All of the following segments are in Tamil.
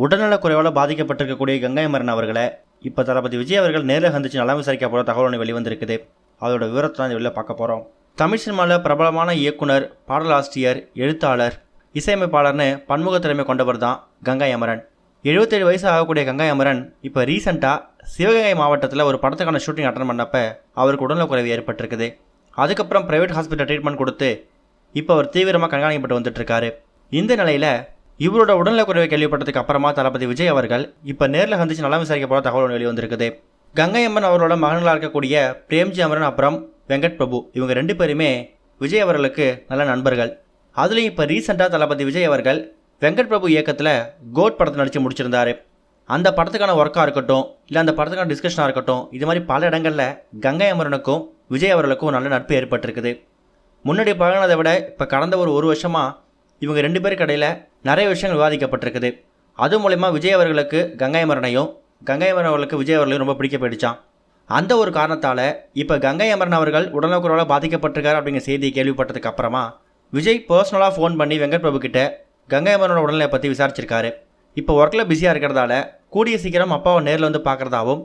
உடல்நலக் குறைவால் பாதிக்கப்பட்டிருக்கக்கூடிய கங்கை அமரன் அவர்களை இப்போ தளபதி விஜய் அவர்கள் நேரில் சந்திச்சு நலம் விசாரிக்க போகிற தகவல் ஒன்று வெளிவந்திருக்குது. அதோட விவரத்தை தான் இந்த வெளியில் பார்க்க போகிறோம். தமிழ் சினிமாவில் பிரபலமான இயக்குனர், பாடலாசிரியர், எழுத்தாளர், இசையமைப்பாளர்னு பன்முக திறமை கொண்டவர் தான் கங்கை அமரன். 77 வயசு ஆகக்கூடிய கங்கை அமரன் இப்போ ரீசெண்டாக சிவகங்கை மாவட்டத்தில் ஒரு படத்துக்கான ஷூட்டிங் அட்டன் பண்ணப்போ அவருக்கு உடல்நலக்குறைவு ஏற்பட்டிருக்குது. அதுக்கப்புறம் ப்ரைவேட் ஹாஸ்பிட்டல் ட்ரீட்மெண்ட் கொடுத்து இப்போ அவர் தீவிரமாக கண்காணிக்கப்பட்டு வந்துட்டுருக்காரு. இந்த நிலையில் இவரோட உடல்நலக்குறைவை கேள்விப்பட்டதுக்கு அப்புறமா தளபதி விஜய் அவர்கள் இப்போ நேரில் சந்திச்சு நலம் விசாரிக்க போகிற தகவல் ஒன்று வெளிவந்திருக்குது. கங்கை அம்மன் அவரோட மகன்களாக இருக்கக்கூடிய பிரேம்ஜி அமரன் அப்புறம் வெங்கட் பிரபு இவங்க 2 பேருமே விஜய் அவர்களுக்கு நல்ல நண்பர்கள். அதுலேயும் இப்போ ரீசெண்டாக தளபதி விஜய் அவர்கள் வெங்கட் பிரபு இயக்கத்தில் கோட் படத்தை நடித்து முடிச்சிருந்தாரு. அந்த படத்துக்கான ஒர்க்காக இருக்கட்டும், இல்லை அந்த படத்துக்கான டிஸ்கஷனாக இருக்கட்டும், இது மாதிரி பல இடங்களில் கங்கை அமரனுக்கும் விஜய் அவர்களுக்கும் நல்ல நட்பு ஏற்பட்டிருக்குது. முன்னாடி பழகினதை விட இப்போ கடந்த ஒரு வருஷமாக இவங்க 2 பேருக்கு இடையில் நிறைய விஷயங்கள் விவாதிக்கப்பட்டிருக்குது. அது மூலமா விஜய் அவர்களுக்கு கங்கை அமரனையும், கங்கை அமரன் அவர்களுக்கு விஜய் அவர்களையும் ரொம்ப பிடிக்க போயிடுச்சான். அந்த ஒரு காரணத்தால் இப்போ கங்கை அமரன் அவர்கள் உடல்நலக்குறைவால் பாதிக்கப்பட்டிருக்காரு அப்படிங்கிற செய்தியை கேள்விப்பட்டதுக்கு அப்புறமா விஜய் பர்சனலாக ஃபோன் பண்ணி வெங்கட் பிரபு கிட்ட கங்கை அமரனோட உடல்நிலை பற்றி விசாரிச்சிருக்காரு. இப்போ ஒர்க்கில் பிஸியாக இருக்கிறதால கூடிய சீக்கிரம் அப்பாவை நேரில் வந்து பார்க்குறதாவும்,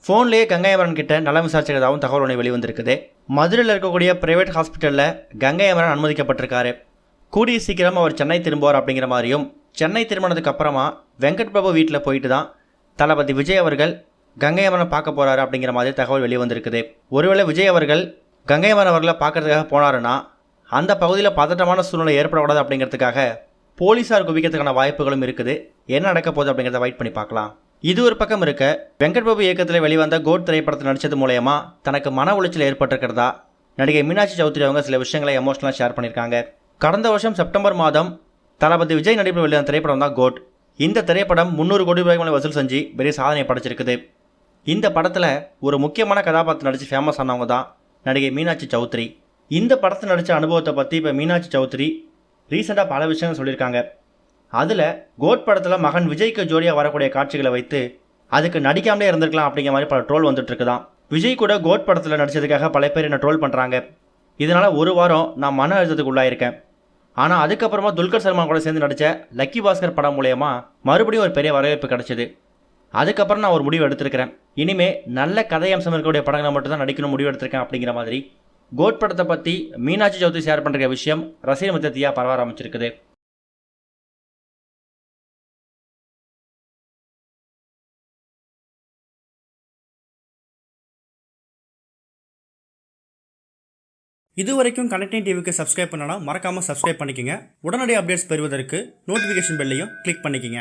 ஃபோன்லேயே கங்கை அமரன் கிட்ட நலம் விசாரிச்சிருக்கிறதாகவும் தகவல் ஒன்று வெளிவந்திருக்குது. மதுரையில் இருக்கக்கூடிய பிரைவேட் ஹாஸ்பிட்டலில் கங்கை அமரன் அனுமதிக்கப்பட்டிருக்காரு. கூடிய சீக்கிரம் அவர் சென்னை திரும்புவார் அப்படிங்கிற மாதிரியும், சென்னை திரும்பினதுக்கு அப்புறமா வெங்கட் பிரபு வீட்டில் போயிட்டு தான் தளபதி விஜய் அவர்கள் கங்கை அமரனை பார்க்க போகிறாரு அப்படிங்கிற மாதிரி தகவல் வெளிவந்திருக்குது. ஒருவேளை விஜய் அவர்கள் கங்கை அமரன் அவர்களை பார்க்கறதுக்காக போனாருன்னா அந்த பகுதியில் பதட்டமான சூழ்நிலை ஏற்படக்கூடாது அப்படிங்கிறதுக்காக போலீஸார் குவிக்கிறதுக்கான வாய்ப்புகளும் இருக்குது. என்ன நடக்க போகுது அப்படிங்கிறத வெயிட் பண்ணி பார்க்கலாம். இது ஒரு பக்கம் இருக்க, வெங்கட் பிரபு இயக்கத்தில் வெளிவந்த கோட் திரைப்படத்தில் நடித்தது மூலயமா தனக்கு மன உளைச்சல் ஏற்பட்டிருக்கிறதா நடிகை மீனாட்சி சௌத்ரி அவங்க சில விஷயங்களை எமோஷனலாக ஷேர் பண்ணியிருக்காங்க. கடந்த வருஷம் செப்டம்பர் மாதம் தளபதி விஜய் நடிப்பில் வெளியான திரைப்படம் தான் கோட். இந்த திரைப்படம் 300 கோடி ரூபாய்க்கு மேலே வசூல் செஞ்சு பெரிய சாதனை படைச்சிருக்குது. இந்த படத்தில் ஒரு முக்கியமான கதாபாத்திரம் நடித்து ஃபேமஸ் ஆனவங்க தான் நடிகை மீனாட்சி சௌத்ரி. இந்த படத்தில் நடித்த அனுபவத்தை பற்றி இப்போ மீனாட்சி சௌத்ரி ரீசெண்டாக பல விஷயங்கள் சொல்லியிருக்காங்க. அதில் கோட் படத்தில் மகன் விஜய்க்கு ஜோடியாக வரக்கூடிய காட்சிகளை வைத்து அதுக்கு நடிக்காமலே இருந்திருக்கலாம் அப்படிங்கிற மாதிரி பல ட்ரோல் வந்துட்டு இருக்குதான். விஜய் கூட கோட் படத்தில் நடித்ததுக்காக பல பேர் என்ன ட்ரோல் பண்ணுறாங்க. இதனால் ஒரு வாரம் நான் மன அழுத்தத்துக்கு உள்ளாயிருக்கேன். ஆனால் அதுக்கப்புறமா துல்கர் சல்மான் கூட சேர்ந்து நடித்த லக்கி பாஸ்கர் படம் மூலயமா மறுபடியும் ஒரு பெரிய வரவேற்பு கிடச்சிது. அதுக்கப்புறம் நான் ஒரு முடிவு எடுத்திருக்கிறேன். இனிமேல் நல்ல கதை அம்சம் இருக்கக்கூடிய படங்களை மட்டும் தான் நடிக்கணும் முடிவு எடுத்திருக்கேன் அப்படிங்கிற மாதிரி கோட் படத்தை பற்றி மீனாட்சி சௌத்ரி ஷேர் பண்ணுற விஷயம் ரசிகர் மத்திய பரவ ஆரம்பிச்சிருக்குது. இதுவரைக்கும் கனெக்டிங் டிவிக்கு சப்ஸ்கிரைப் பண்ணனா மறக்காமல் சப்ஸ்கிரைப் பண்ணிக்கங்க. உடனடி அப்டேட்ஸ் பெறுவதற்கு நோட்டிஃபிகேஷன் பெல்லையும் கிளிக் பண்ணிக்கங்க.